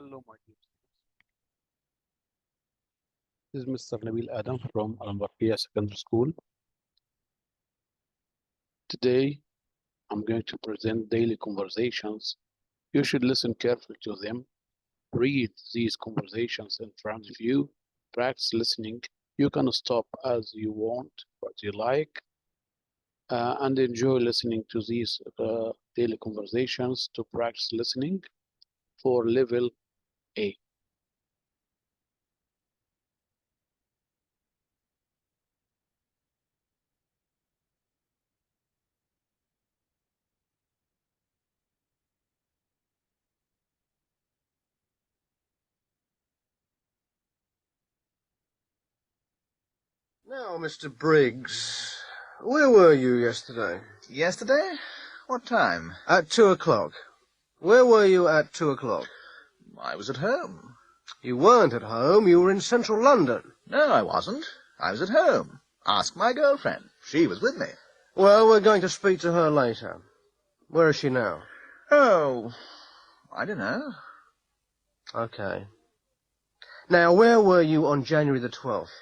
Hello, my dear students. This is Mr. Nabil Adam from Al-Marqiya Secondary School. Today, I'm going to present daily conversations. You should listen carefully to them. Read these conversations in front of you. Practice listening. You can stop as you want, what you like, and enjoy listening to these daily conversations to practice listening for level A. Now, Mr. Briggs, where were you yesterday? Yesterday? What time? At 2 o'clock. Where were you at 2 o'clock? I was at home. You weren't at home. You were in central London. No, I wasn't. I was at home. Ask my girlfriend. She was with me. Well, we're going to speak to her later. Where is she now? Oh, I don't know. Okay. Now, where were you on January the 12th?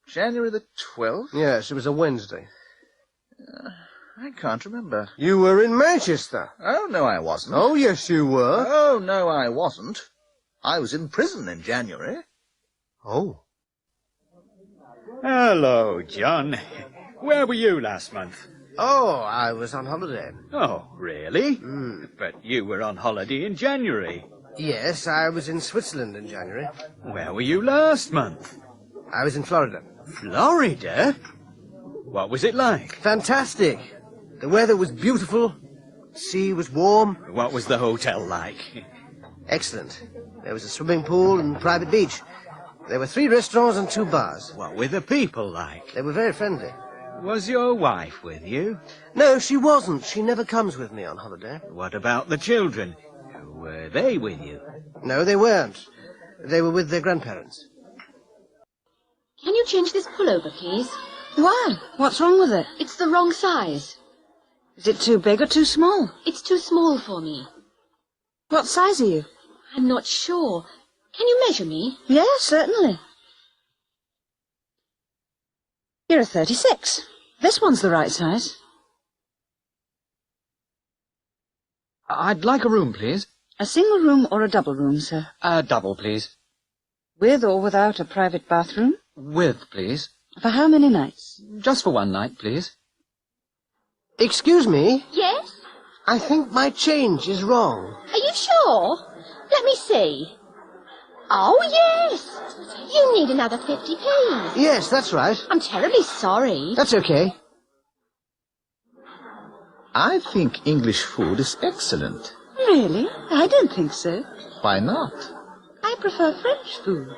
January the 12th? Yes, it was a Wednesday. I can't remember. You were in Manchester. Oh, no, I wasn't. Oh, yes, you were. Oh, no, I wasn't. I was in prison in January. Oh. Hello, John. Where were you last month? Oh, I was on holiday. Oh, really? But you were on holiday in January. Yes, I was in Switzerland in January. Where were you last month? I was in Florida. Florida? What was it like? Fantastic. The weather was beautiful. The sea was warm. What was the hotel like? Excellent. There was a swimming pool and private beach. There were 3 restaurants and 2 bars. What were the people like? They were very friendly. Was your wife with you? No, she wasn't. She never comes with me on holiday. What about the children? Were they with you? No, they weren't. They were with their grandparents. Can you change this pullover, please? Why? What's wrong with it? It's the wrong size. Is it too big or too small? It's too small for me. What size are you? I'm not sure. Can you measure me? Yes, certainly. You're a 36. This one's the right size. I'd like a room, please. A single room or a double room, sir? A double, please. With or without a private bathroom? With, please. For how many nights? Just for one night, please. Excuse me. Yes? I think my change is wrong. Are you sure? Let me see. Oh, yes. You need another 50p. Yes, that's right. I'm terribly sorry. That's okay. I think English food is excellent. Really? I don't think so. Why not? I prefer French food.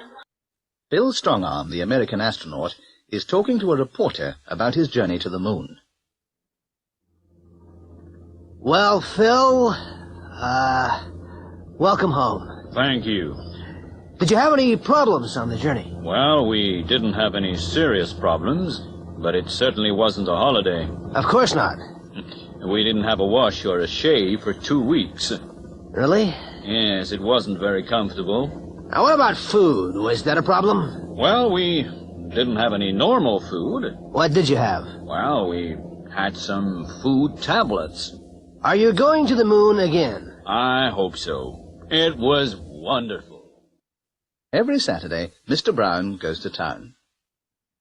Bill Strongarm, the American astronaut, is talking to a reporter about his journey to the moon. Well, Phil, welcome home. Thank you. Did you have any problems on the journey? Well, we didn't have any serious problems, but it certainly wasn't a holiday. Of course not. We didn't have a wash or a shave for 2 weeks. Really? Yes, it wasn't very comfortable. Now, what about food? Was that a problem? Well, we didn't have any normal food. What did you have? Well, we had some food tablets. Are you going to the moon again? I hope so. It was wonderful. Every Saturday, Mr. Brown goes to town.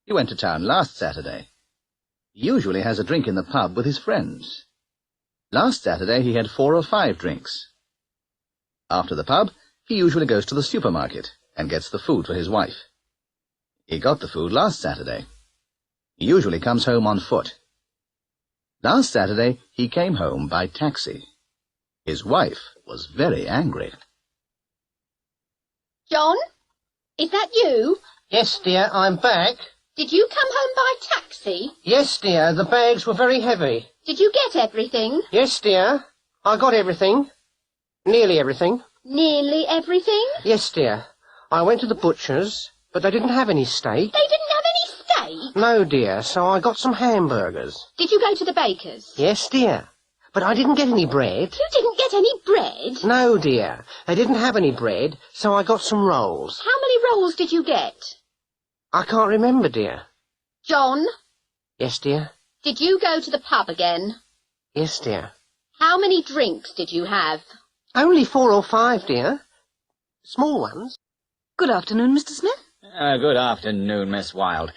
He went to town last Saturday. He usually has a drink in the pub with his friends. Last Saturday, he had 4 or 5 drinks. After the pub, he usually goes to the supermarket and gets the food for his wife. He got the food last Saturday. He usually comes home on foot. Last Saturday, he came home by taxi. His wife was very angry. John? Is that you? Yes, dear, I'm back. Did you come home by taxi? Yes, dear, the bags were very heavy. Did you get everything? Yes, dear, I got everything. Nearly everything. Nearly everything? Yes, dear. I went to the butcher's, but they didn't have any steak. They didn't have any steak? No, dear, so I got some hamburgers. Did you go to the baker's? Yes, dear. but I didn't get any bread. You didn't get any bread? No, dear. They didn't have any bread, so I got some rolls. How many rolls did you get? I can't remember, dear. John, Yes, dear? did you go to the pub again? Yes, dear. How many drinks did you have? Only 4 or 5, dear. Small ones. Good afternoon, Mr. Smith. Good afternoon, Miss Wilde.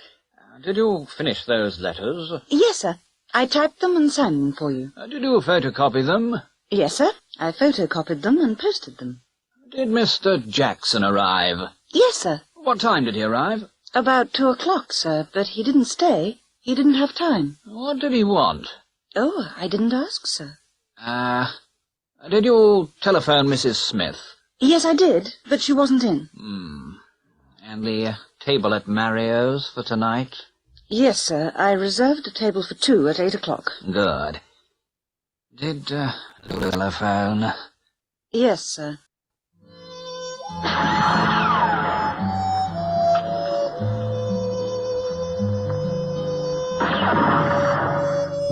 Did you finish those letters? Yes, sir. I typed them and signed them for you. Did you photocopy them? Yes, sir. I photocopied them and posted them. Did Mr. Jackson arrive? Yes, sir. What time did he arrive? About 2 o'clock, sir, but he didn't stay. He didn't have time. What did he want? Oh, I didn't ask, sir. Did you telephone Mrs. Smith? Yes, I did, but she wasn't in. And the table at Mario's for tonight? Yes, sir. I reserved a table for 2 at 8 o'clock. Good. Did, Lulu telephone? Yes, sir.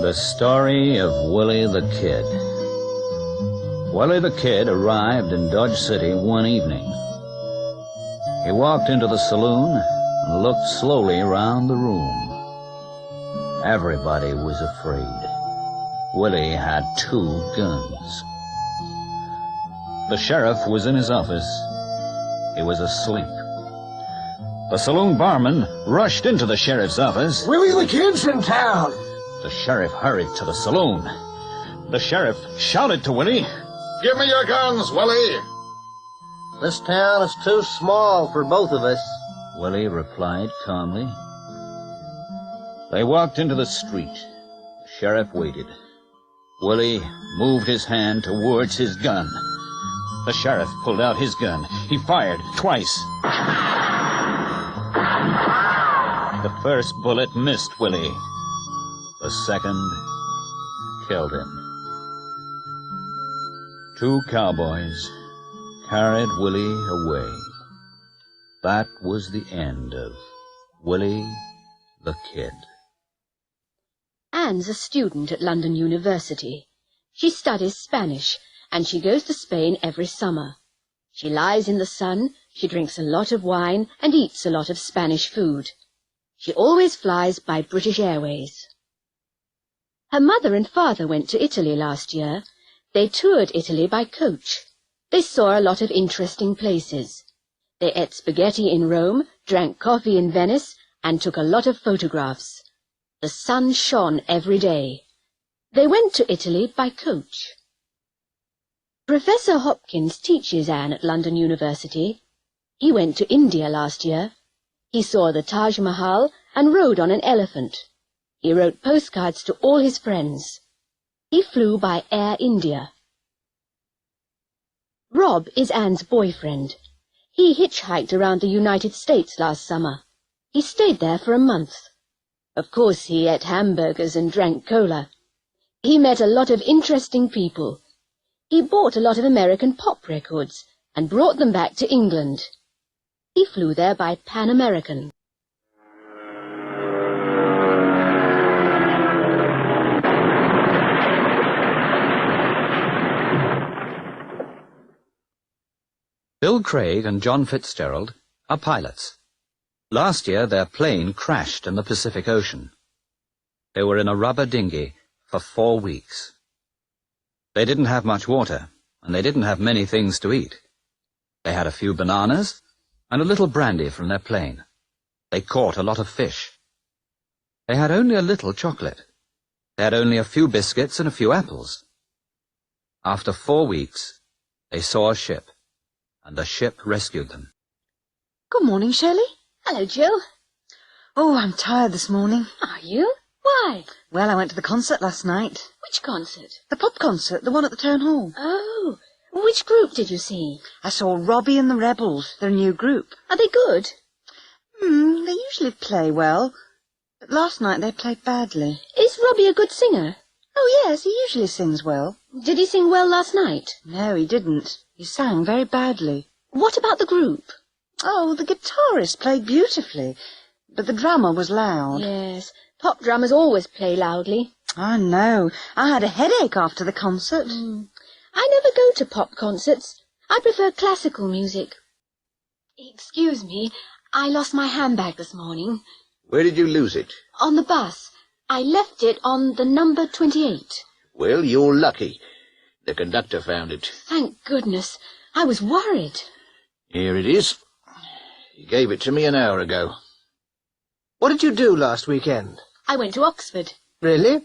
The story of Willie the Kid. Willie the Kid arrived in Dodge City one evening. He walked into the saloon and looked slowly around the room. Everybody was afraid. Willie had 2 guns. The sheriff was in his office. He was asleep. The saloon barman rushed into the sheriff's office. Willie the Kid's in town. The sheriff hurried to the saloon. The sheriff shouted to Willie, Give me your guns, Willie. This town is too small for both of us. Willie replied calmly. They walked into the street. The sheriff waited. Willie moved his hand towards his gun. The sheriff pulled out his gun. He fired twice. The first bullet missed Willie. The second killed him. 2 cowboys carried Willie away. That was the end of Willie the Kid. Anne's a student at London University. She studies Spanish, and she goes to Spain every summer. She lies in the sun, she drinks a lot of wine, and eats a lot of Spanish food. She always flies by British Airways. Her mother and father went to Italy last year. They toured Italy by coach. They saw a lot of interesting places. They ate spaghetti in Rome, drank coffee in Venice, and took a lot of photographs. The sun shone every day. They went to Italy by coach. Professor Hopkins teaches Anne at London University. He went to India last year. He saw the Taj Mahal and rode on an elephant. He wrote postcards to all his friends. He flew by Air India. Rob is Anne's boyfriend. He hitchhiked around the United States last summer. He stayed there for a month. Of course, he ate hamburgers and drank cola. He met a lot of interesting people. He bought a lot of American pop records and brought them back to England. He flew there by Pan American. Bill Craig and John Fitzgerald are pilots. Last year, their plane crashed in the Pacific Ocean. They were in a rubber dinghy for 4 weeks. They didn't have much water, and they didn't have many things to eat. They had a few bananas and a little brandy from their plane. They caught a lot of fish. They had only a little chocolate. They had only a few biscuits and a few apples. After 4 weeks, they saw a ship, and the ship rescued them. Good morning, Shirley. Hello, Jill. Oh, I'm tired this morning. Are you? Why? Well, I went to the concert last night. Which concert? The pop concert, the one at the town hall. Oh, which group did you see? I saw Robbie and the Rebels, their new group. Are they good? They usually play well, but last night they played badly. Is Robbie a good singer? Oh, yes, he usually sings well. Did he sing well last night? No, he didn't. He sang very badly. What about the group? Oh, the guitarist played beautifully, but the drummer was loud. Yes, Pop drummers always play loudly. I know. I had a headache after the concert. I never go to pop concerts. I prefer classical music. Excuse me, I lost my handbag this morning. Where did you lose it? On the bus. I left it on the number 28. Well, you're lucky. The conductor found it. Thank goodness. I was worried. Here it is. He gave it to me an hour ago. What did you do last weekend? I went to Oxford. Really?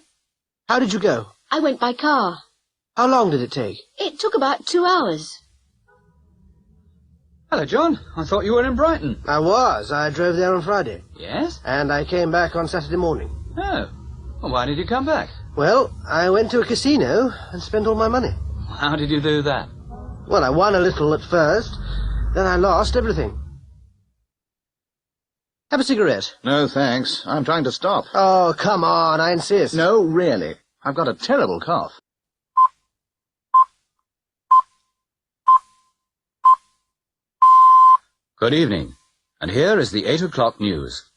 How did you go? I went by car. How long did it take? It took about 2 hours. Hello, John. I thought you were in Brighton. I was. I drove there on Friday. Yes? And I came back on Saturday morning. Oh. Well, why did you come back? Well, I went to a casino and spent all my money. How did you do that? Well, I won a little at first, then I lost everything. Have a cigarette. No, thanks. I'm trying to stop. Oh, come on, I insist. No, really. I've got a terrible cough. Good evening, and here is the 8 o'clock news.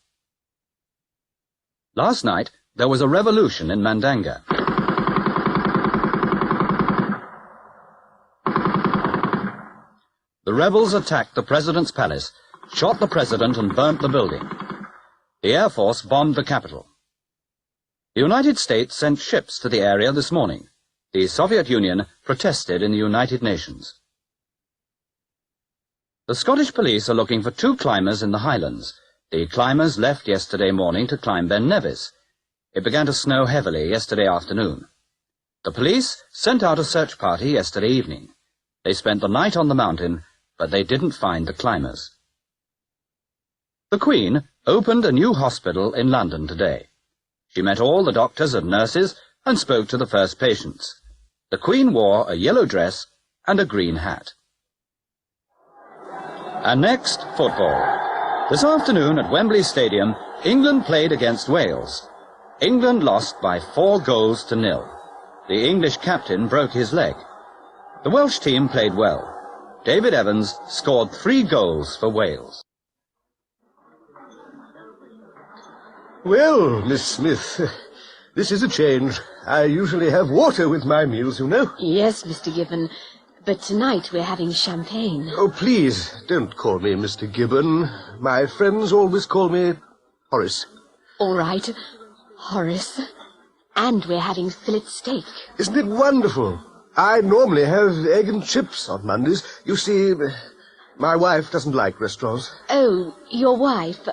Last night, there was a revolution in Mandanga. The rebels attacked the president's palace, shot the president and burnt the building. The Air Force bombed the capital. The United States sent ships to the area this morning. The Soviet Union protested in the United Nations. The Scottish police are looking for 2 climbers in the Highlands. The climbers left yesterday morning to climb Ben Nevis. It began to snow heavily yesterday afternoon. The police sent out a search party yesterday evening. They spent the night on the mountain, but they didn't find the climbers. The Queen opened a new hospital in London today. She met all the doctors and nurses and spoke to the first patients. The Queen wore a yellow dress and a green hat. And next, football. This afternoon at Wembley Stadium, England played against Wales. England lost by 4-0. The English captain broke his leg. The Welsh team played well. David Evans scored 3 goals for Wales. Well, Miss Smith, this is a change. I usually have water with my meals, you know. Yes, Mr. Gibbon, but tonight we're having champagne. Oh, please, don't call me Mr. Gibbon. My friends always call me Horace. All right, Horace. And we're having fillet steak. Isn't it wonderful? I normally have egg and chips on Mondays. You see, my wife doesn't like restaurants. Oh, your wife.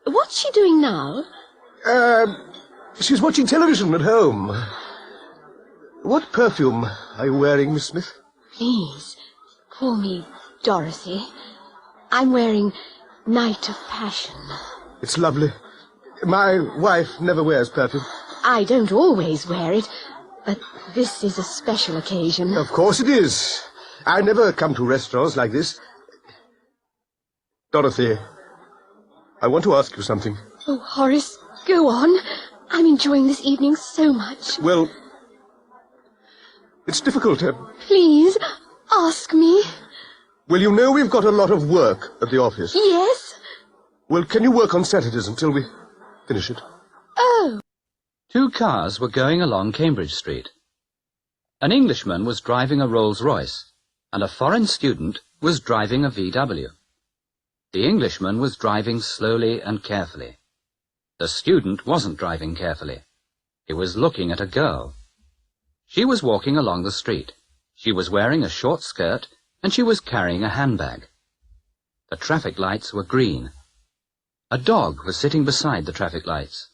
What's she doing now? She's watching television at home. What perfume are you wearing, Miss Smith? Please, call me Dorothy. I'm wearing Night of Passion. It's lovely. My wife never wears perfume. I don't always wear it, but this is a special occasion. Of course it is. I never come to restaurants like this. Dorothy, I want to ask you something. Oh, Horace, go on. I'm enjoying this evening so much. Well, it's difficult. Please, ask me. Well, you know we've got a lot of work at the office. Yes? Well, can you work on Saturdays until we finish it? Oh. 2 cars were going along Cambridge Street. An Englishman was driving a Rolls-Royce, and a foreign student was driving a VW. The Englishman was driving slowly and carefully. The student wasn't driving carefully. He was looking at a girl. She was walking along the street. She was wearing a short skirt, and she was carrying a handbag. The traffic lights were green. A dog was sitting beside the traffic lights.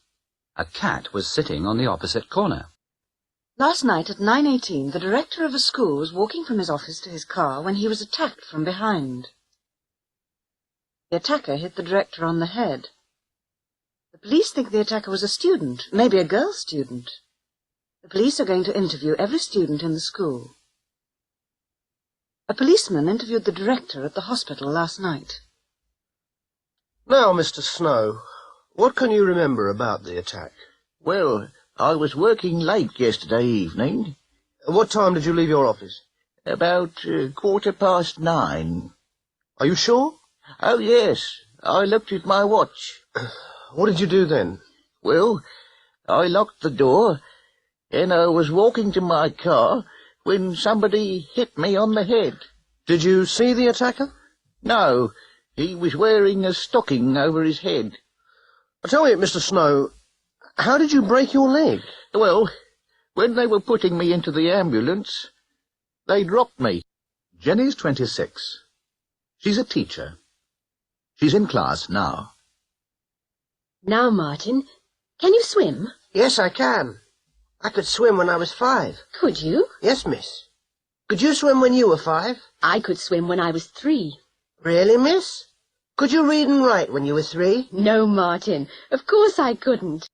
A cat was sitting on the opposite corner. Last night at 9:18, the director of a school was walking from his office to his car when he was attacked from behind. The attacker hit the director on the head. The police think the attacker was a student, maybe a girl student. The police are going to interview every student in the school. A policeman interviewed the director at the hospital last night. Now, Mr. Snow, what can you remember about the attack? Well, I was working late yesterday evening. What time did you leave your office? About 9:15. Are you sure? Oh, yes. I looked at my watch. What did you do then? Well, I locked the door, and I was walking to my car when somebody hit me on the head. Did you see the attacker? No, he was wearing a stocking over his head. Tell me, Mr. Snow, how did you break your leg? Well, when they were putting me into the ambulance, they dropped me. Jenny's 26. She's a teacher. She's in class now. Now, Martin, can you swim? Yes, I can. I could swim when I was 5. Could you? Yes, miss. Could you swim when you were 5? I could swim when I was 3. Really, miss? Could you read and write when you were 3? No, Martin, of course I couldn't.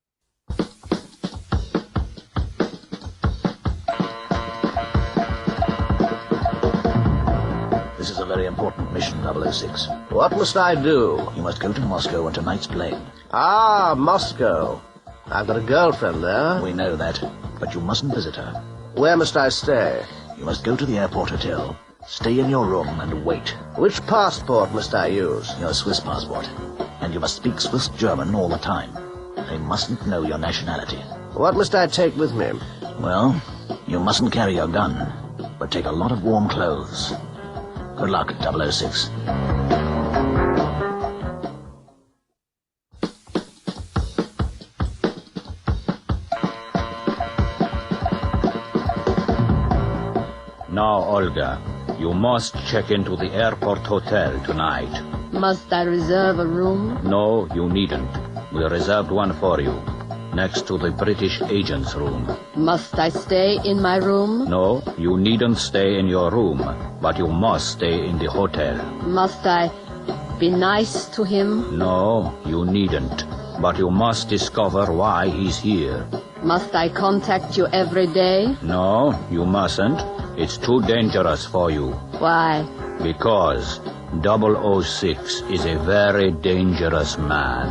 This is a very important mission, 006. What must I do? You must go to Moscow on tonight's plane. Ah, Moscow. I've got a girlfriend there. We know that, but you mustn't visit her. Where must I stay? You must go to the airport hotel. Stay in your room and wait. Which passport must I use? Your Swiss passport. And you must speak Swiss German all the time. They mustn't know your nationality. What must I take with me? Well, you mustn't carry your gun, but take a lot of warm clothes. Good luck, 006. Now, Olga, you must check into the airport hotel tonight. Must I reserve a room? No, you needn't. We reserved one for you, next to the British agent's room. Must I stay in my room? No, you needn't stay in your room, but you must stay in the hotel. Must I be nice to him? No, you needn't, but you must discover why he's here. Must I contact you every day? No, you mustn't. It's too dangerous for you. Why? Because 006 is a very dangerous man.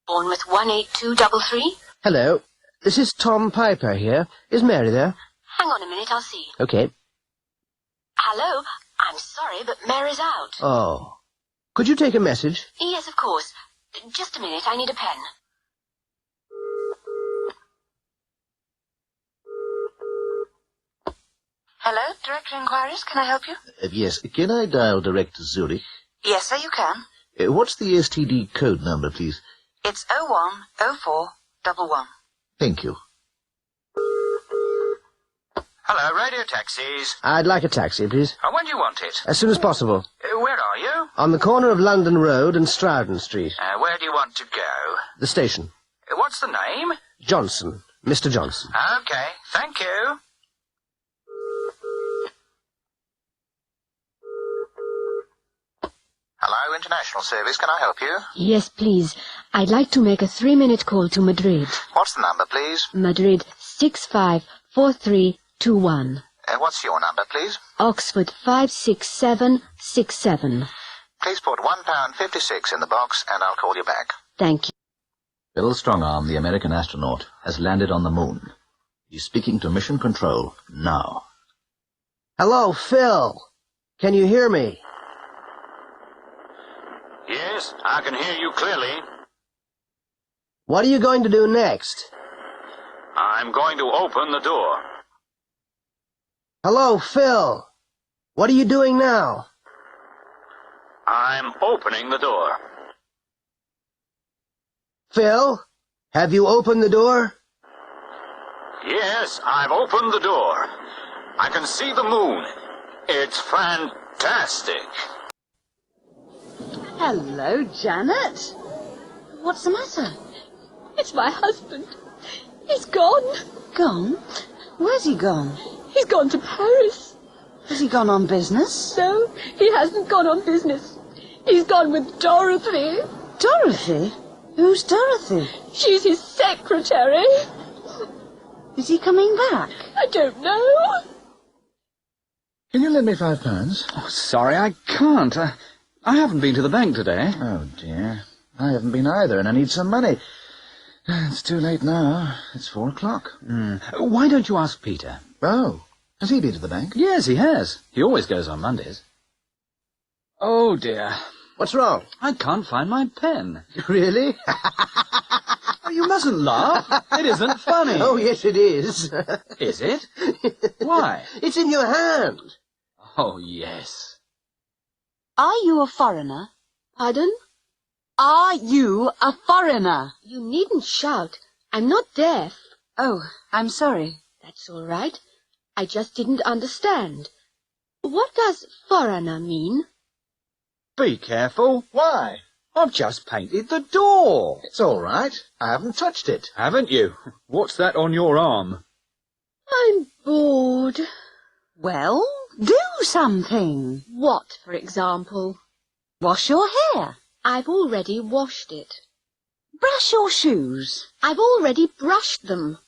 Bournemouth 18233? Hello. This is Tom Piper here. Is Mary there? Hang on a minute, I'll see. Okay. Hello? I'm sorry, but Mary's out. Oh. Could you take a message? Yes, of course. Just a minute, I need a pen. Hello, Director Inquiries, can I help you? Yes, can I dial direct to Zurich? Yes, sir, you can. What's the STD code number, please? It's 010411. Thank you. Hello, radio taxis. I'd like a taxi, please. When do you want it? As soon as possible. Where are you? On the corner of London Road and Stroughton Street. Where do you want to go? The station. What's the name? Johnson. Mr. Johnson. Okay, thank you. Hello, International Service, can I help you? Yes, please. I'd like to make a 3-minute call to Madrid. What's the number, please? Madrid 654321. What's your number, please? Oxford 56767. Please put £1.56 in the box and I'll call you back. Thank you. Bill Strongarm, the American astronaut, has landed on the moon. He's speaking to Mission Control now. Hello, Phil. Can you hear me? Yes, I can hear you clearly. What are you going to do next? I'm going to open the door. Hello, Phil. What are you doing now? I'm opening the door. Phil, have you opened the door? Yes, I've opened the door. I can see the moon. It's fantastic. Hello, Janet. What's the matter? It's my husband. He's gone. Gone? Where's he gone? He's gone to Paris. Has he gone on business? No, he hasn't gone on business. He's gone with Dorothy. Dorothy? Who's Dorothy? She's his secretary. Is he coming back? I don't know. Can you lend me £5? Oh, sorry, I can't. I haven't been to the bank today. Oh, dear. I haven't been either, and I need some money. It's too late now. It's 4 o'clock. Why don't you ask Peter? Oh, has he been to the bank? Yes, he has. He always goes on Mondays. Oh, dear. What's wrong? I can't find my pen. Really? Oh, you mustn't laugh. It isn't funny. Oh, yes, it is. Is it? Why? It's in your hand. Oh, yes. Are you a foreigner? Pardon? Are you a foreigner? You needn't shout. I'm not deaf. Oh, I'm sorry. That's all right. I just didn't understand. What does foreigner mean? Be careful. Why? I've just painted the door. It's all right. I haven't touched it. Haven't you? What's that on your arm? I'm bored. Well, do something. What, for example? Wash your hair. I've already washed it. Brush your shoes. I've already brushed them.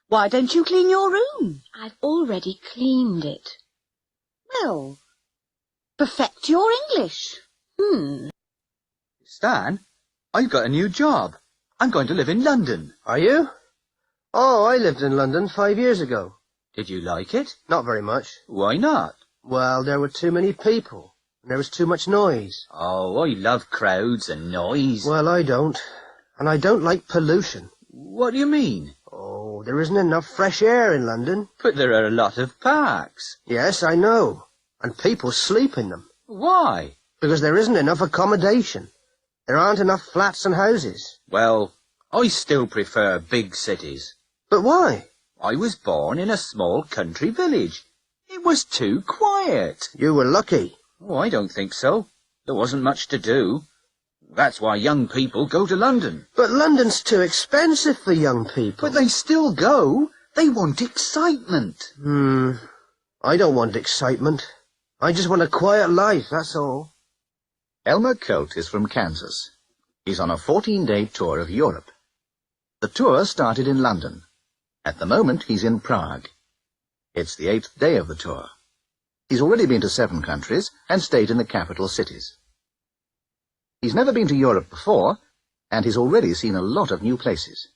Why don't you clean your room? I've already cleaned it. Well, perfect your English. Stan, I've got a new job. I'm going to live in London. Are you? Oh, I lived in London 5 years ago. Did you like it? Not very much. Why not? Well, there were too many people, and there was too much noise. Oh, I love crowds and noise. Well, I don't. And I don't like pollution. What do you mean? Oh, there isn't enough fresh air in London. But there are a lot of parks. Yes, I know. And people sleep in them. Why? Because there isn't enough accommodation. There aren't enough flats and houses. Well, I still prefer big cities. But why? I was born in a small country village. It was too quiet. You were lucky. Oh, I don't think so. There wasn't much to do. That's why young people go to London. But London's too expensive for young people. But they still go. They want excitement. I don't want excitement. I just want a quiet life, that's all. Elmer Colt is from Kansas. He's on a 14-day tour of Europe. The tour started in London. At the moment, he's in Prague. It's the 8th day of the tour. He's already been to 7 countries and stayed in the capital cities. He's never been to Europe before, and he's already seen a lot of new places.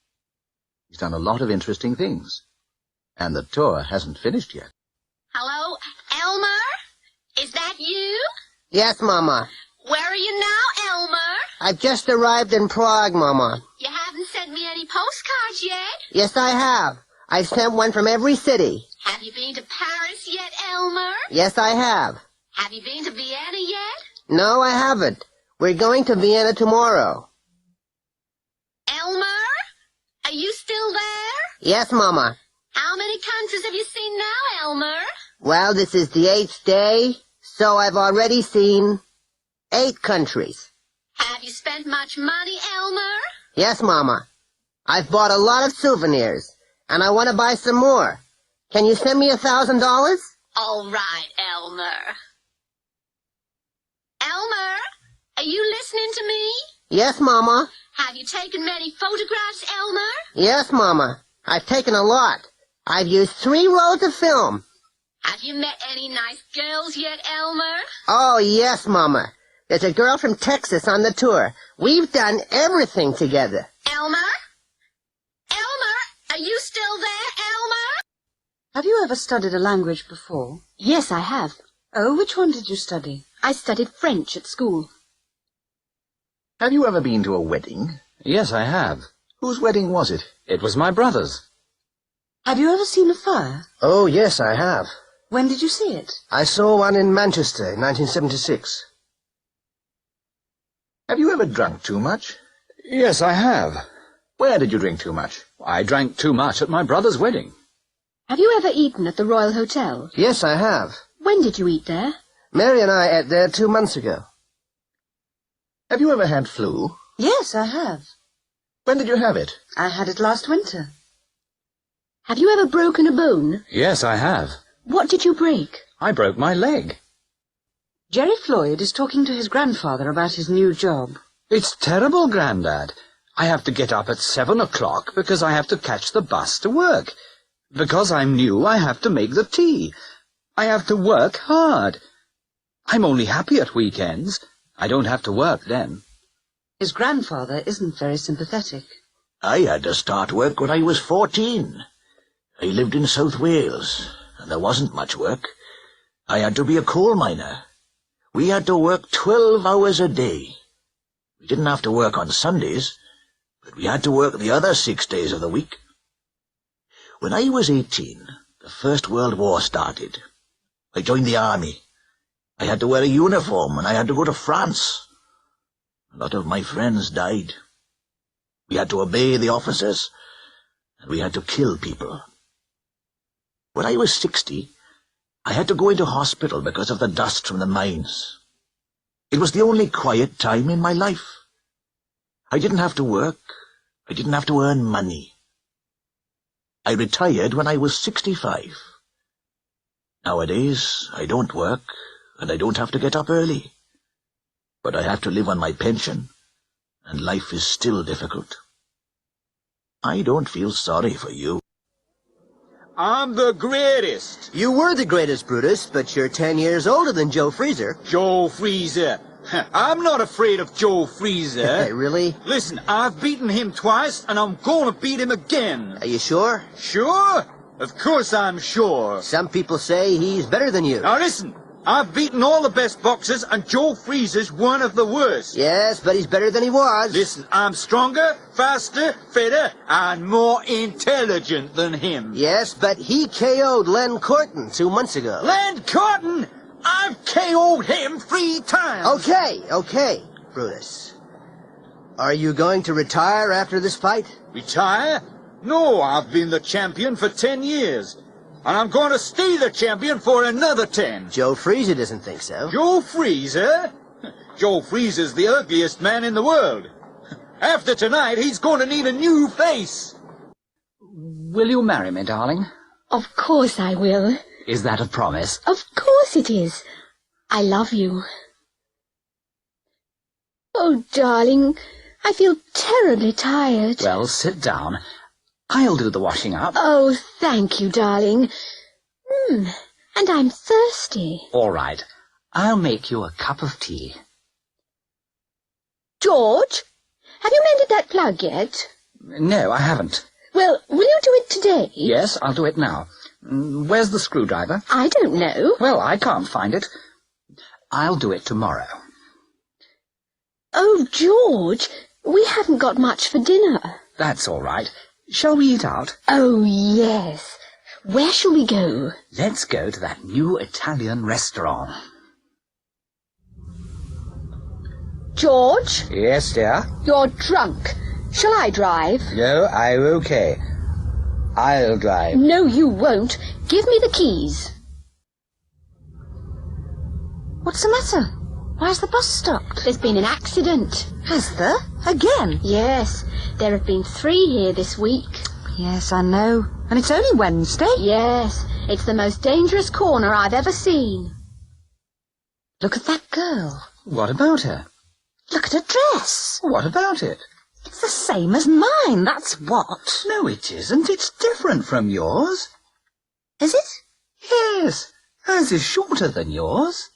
He's done a lot of interesting things. And the tour hasn't finished yet. Hello, Elmer? Is that you? Yes, Mama. Where are you now, Elmer? I've just arrived in Prague, Mama. You haven't sent me any postcards yet. Yes, I have. I've sent one from every city. Have you been to Paris yet, Elmer? Yes, I have. Have you been to Vienna yet? No, I haven't. We're going to Vienna tomorrow. Elmer? Are you still there? Yes, Mama. How many countries have you seen now, Elmer? Well, this is the 8th day, so I've already seen 8 countries. Have you spent much money, Elmer? Yes, Mama. I've bought a lot of souvenirs, and I want to buy some more. Can you send me $1,000? All right, Elmer. Elmer, are you listening to me? Yes, Mama. Have you taken many photographs, Elmer? Yes, Mama. I've taken a lot. I've used 3 rolls of film. Have you met any nice girls yet, Elmer? Oh, yes, Mama. There's a girl from Texas on the tour. We've done everything together. Elmer? Elmer, are you still there, Elmer? Have you ever studied a language before? Yes, I have. Oh, which one did you study? I studied French at school. Have you ever been to a wedding? Yes, I have. Whose wedding was it? It was my brother's. Have you ever seen a fire? Oh, yes, I have. When did you see it? I saw one in Manchester in 1976. Have you ever drunk too much? Yes, I have. Where did you drink too much? I drank too much at my brother's wedding. Have you ever eaten at the Royal Hotel? Yes, I have. When did you eat there? Mary and I ate there 2 months ago. Have you ever had flu? Yes, I have. When did you have it? I had it last winter. Have you ever broken a bone? Yes, I have. What did you break? I broke my leg. Jerry Floyd is talking to his grandfather about his new job. It's terrible, Grandad. I have to get up at 7 o'clock because I have to catch the bus to work. Because I'm new, I have to make the tea. I have to work hard. I'm only happy at weekends. I don't have to work then. His grandfather isn't very sympathetic. I had to start work when I was 14. I lived in South Wales, and there wasn't much work. I had to be a coal miner. We had to work 12 hours a day. We didn't have to work on Sundays, but we had to work the other 6 days of the week. When I was 18, the First World War started. I joined the army. I had to wear a uniform, and I had to go to France. A lot of my friends died. We had to obey the officers, and we had to kill people. When I was 60, I had to go into hospital because of the dust from the mines. It was the only quiet time in my life. I didn't have to work. I didn't have to earn money. I retired when I was 65. Nowadays, I don't work, and I don't have to get up early. But I have to live on my pension, and life is still difficult. I don't feel sorry for you. I'm the greatest. You were the greatest, Brutus, but you're 10 years older than Joe Freezer. Joe Freezer. I'm not afraid of Joe Freezer. Really? Listen, I've beaten him twice, and I'm gonna beat him again. Are you sure? Sure? Of course I'm sure. Some people say he's better than you. Now listen, I've beaten all the best boxers, and Joe Freezer's one of the worst. Yes, but he's better than he was. Listen, I'm stronger, faster, fitter, and more intelligent than him. Yes, but he KO'd Len Corton 2 months ago. Len Corton? I've KO'd him 3 times. Okay, Brutus. Are you going to retire after this fight? Retire? No, I've been the champion for 10 years. And I'm going to stay the champion for another 10. Joe Freezer doesn't think so. Joe Freezer? Joe Freezer's the ugliest man in the world. After tonight, he's going to need a new face. Will you marry me, darling? Of course I will. Is that a promise? Of course it is. I love you. Oh, darling, I feel terribly tired. Well, sit down. I'll do the washing up. Oh, thank you, darling. And I'm thirsty. All right. I'll make you a cup of tea. George, have you mended that plug yet? No, I haven't. Well, will you do it today? Yes, I'll do it now. Where's the screwdriver? I don't know. Well, I can't find it. I'll do it tomorrow. Oh, George, we haven't got much for dinner. That's all right. Shall we eat out? Oh, yes. Where shall we go? Let's go to that new Italian restaurant. George? Yes, dear? You're drunk. Shall I drive? No, I'm okay. I'll drive. No, you won't. Give me the keys. What's the matter? Why's the bus stopped? There's been an accident. Has there? Again? Yes. There have been 3 here this week. Yes, I know. And it's only Wednesday. Yes. It's the most dangerous corner I've ever seen. Look at that girl. What about her? Look at her dress. What about it? It's the same as mine, that's what. No, it isn't. It's different from yours. Is it? Yes. Hers is shorter than yours.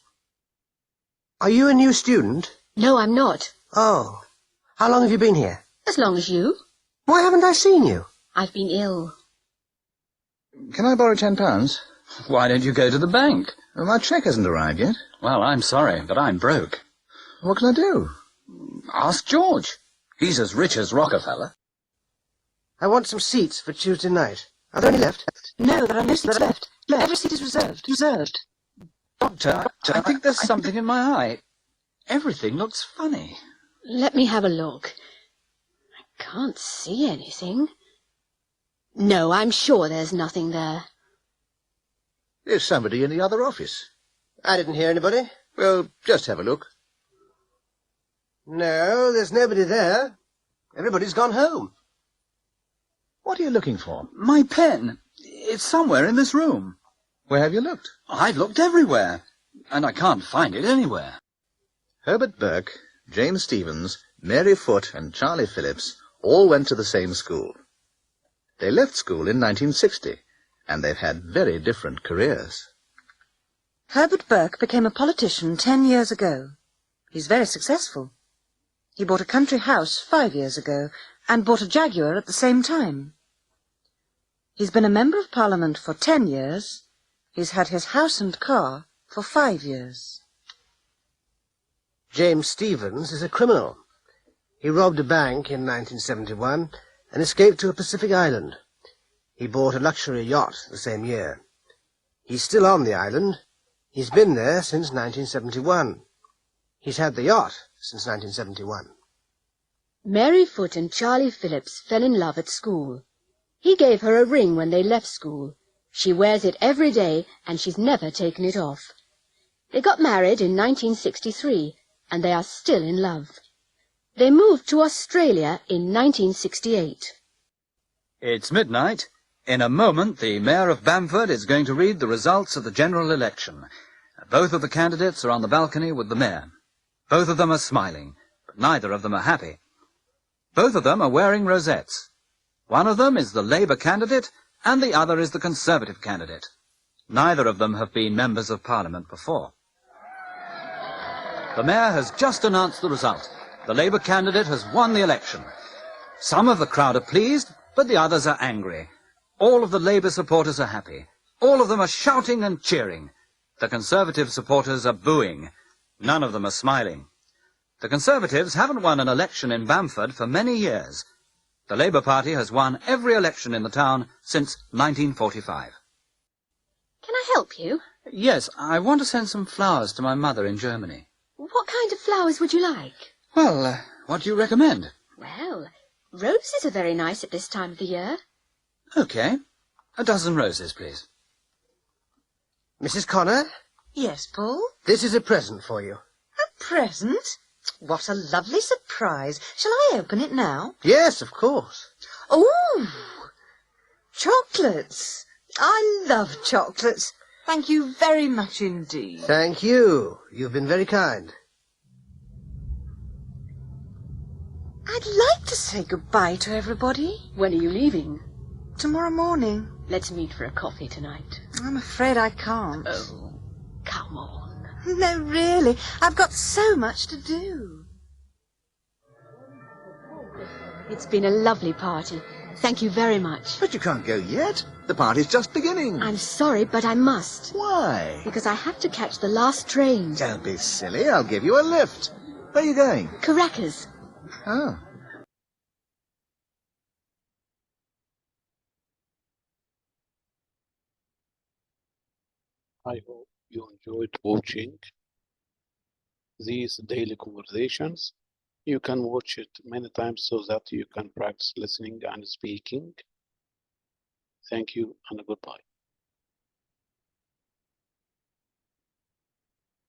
Are you a new student? No, I'm not. Oh. How long have you been here? As long as you. Why haven't I seen you? I've been ill. Can I borrow £10? Why don't you go to the bank? Well, my cheque hasn't arrived yet. Well, I'm sorry, but I'm broke. What can I do? Ask George. He's as rich as Rockefeller. I want some seats for Tuesday night. Are there any left? No, there are no seats left. Every seat is reserved. Doctor, I think there's something in my eye. Everything looks funny. Let me have a look. I can't see anything. No, I'm sure there's nothing there. There's somebody in the other office. I didn't hear anybody. Well, just have a look. No, there's nobody there. Everybody's gone home. What are you looking for? My pen. It's somewhere in this room. Where have you looked? I've looked everywhere, and I can't find it anywhere. Herbert Burke, James Stevens, Mary Foote, and Charlie Phillips all went to the same school. They left school in 1960, and they've had very different careers. Herbert Burke became a politician 10 years ago. He's very successful. He bought a country house 5 years ago, and bought a Jaguar at the same time. He's been a Member of Parliament for 10 years. He's had his house and car for 5 years. James Stevens is a criminal. He robbed a bank in 1971 and escaped to a Pacific island. He bought a luxury yacht the same year. He's still on the island. He's been there since 1971. He's had the yacht since 1971. Mary Foote and Charlie Phillips fell in love at school. He gave her a ring when they left school. She wears it every day, and she's never taken it off. They got married in 1963, and they are still in love. They moved to Australia in 1968. It's midnight. In a moment, the Mayor of Bamford is going to read the results of the general election. Both of the candidates are on the balcony with the Mayor. Both of them are smiling, but neither of them are happy. Both of them are wearing rosettes. One of them is the Labour candidate, and the other is the Conservative candidate. Neither of them have been members of Parliament before. The Mayor has just announced the result. The Labour candidate has won the election. Some of the crowd are pleased, but the others are angry. All of the Labour supporters are happy. All of them are shouting and cheering. The Conservative supporters are booing. None of them are smiling. The Conservatives haven't won an election in Bamford for many years. The Labour Party has won every election in the town since 1945. Can I help you? Yes, I want to send some flowers to my mother in Germany. What kind of flowers would you like? Well, what do you recommend? Well, roses are very nice at this time of the year. Okay. A dozen roses, please. Mrs. Connor, Yes, Paul? this is a present for you. A present? What a lovely surprise. Shall I open it now? Yes, of course. Oh, chocolates. I love chocolates. Thank you very much indeed. Thank you. You've been very kind. I'd like to say goodbye to everybody. When are you leaving? Tomorrow morning. Let's meet for a coffee tonight. I'm afraid I can't. Oh, come on. No, really. I've got so much to do. It's been a lovely party. Thank you very much. But you can't go yet. The party's just beginning. I'm sorry, but I must. Why? Because I have to catch the last train. Don't be silly. I'll give you a lift. Where are you going? Caracas. Oh. I hope you enjoyed watching these daily conversations. You can watch it many times so that you can practice listening and speaking. Thank you and goodbye.